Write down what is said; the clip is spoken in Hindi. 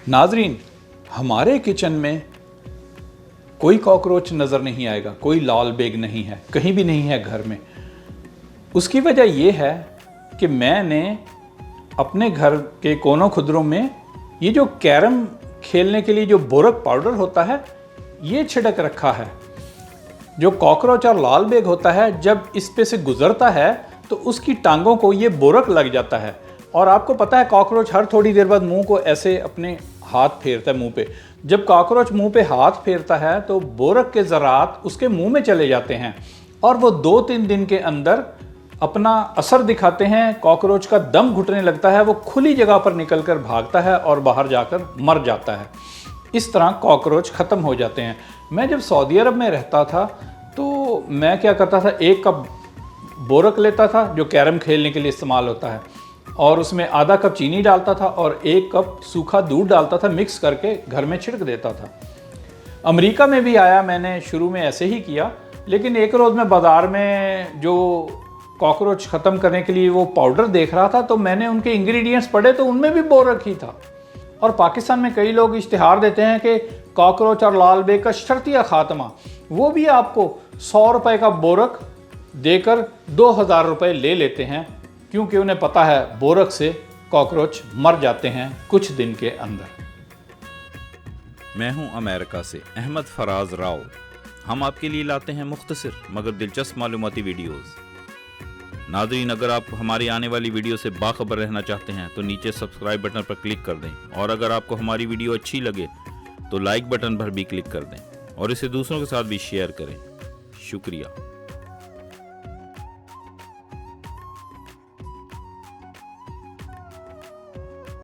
नाजरीन, हमारे किचन में कोई कॉकरोच नज़र नहीं आएगा, कोई लाल बेग नहीं है, कहीं भी नहीं है घर में। उसकी वजह यह है कि मैंने अपने घर के कोनों खुदरों में ये जो कैरम खेलने के लिए जो बोरक पाउडर होता है ये छिड़क रखा है। जो कॉकरोच और लाल बेग होता है जब इस पे से गुजरता है तो उसकी टांगों को ये बोरक लग जाता है। और आपको पता है कॉकरोच हर थोड़ी देर बाद मुंह को ऐसे अपने हाथ फेरता है मुंह पे। जब कॉकरोच मुंह पे हाथ फेरता है तो बोरक के ज़रात उसके मुंह में चले जाते हैं और वो 2-3 दिन के अंदर अपना असर दिखाते हैं। कॉकरोच का दम घुटने लगता है, वो खुली जगह पर निकलकर भागता है और बाहर जाकर मर जाता है। इस तरह कॉकरोच ख़त्म हो जाते हैं। मैं जब सऊदी अरब में रहता था तो मैं क्या करता था, 1 कप बोरक लेता था जो कैरम खेलने के लिए इस्तेमाल होता है और उसमें आधा कप चीनी डालता था और 1 कप सूखा दूध डालता था, मिक्स करके घर में छिड़क देता था। अमेरिका में भी आया, मैंने शुरू में ऐसे ही किया, लेकिन एक रोज़ मैं बाज़ार में जो कॉकरोच ख़त्म करने के लिए वो पाउडर देख रहा था तो मैंने उनके इंग्रेडिएंट्स पढ़े तो उनमें भी बोरक ही था। और पाकिस्तान में कई लोग इश्तिहार देते हैं कि कॉकरोच और लाल बेग का शर्तिया खात्मा, वो भी आपको 100 रुपये का बोरक देकर 2000 रुपये ले लेते हैं, क्योंकि उन्हें पता है बोरक से कॉकरोच मर जाते हैं कुछ दिन के अंदर। मैं हूं अमेरिका से अहमद फराज राव। हम आपके लिए लाते हैं मुख्तसर मगर दिलचस्प मालूमाती वीडियोस। नाज़रीन, अगर आप हमारी आने वाली वीडियो से बाखबर रहना चाहते हैं तो नीचे सब्सक्राइब बटन पर क्लिक कर दें, और अगर आपको हमारी वीडियो अच्छी लगे तो लाइक बटन पर भी क्लिक कर दें और इसे दूसरों के साथ भी शेयर करें। शुक्रिया।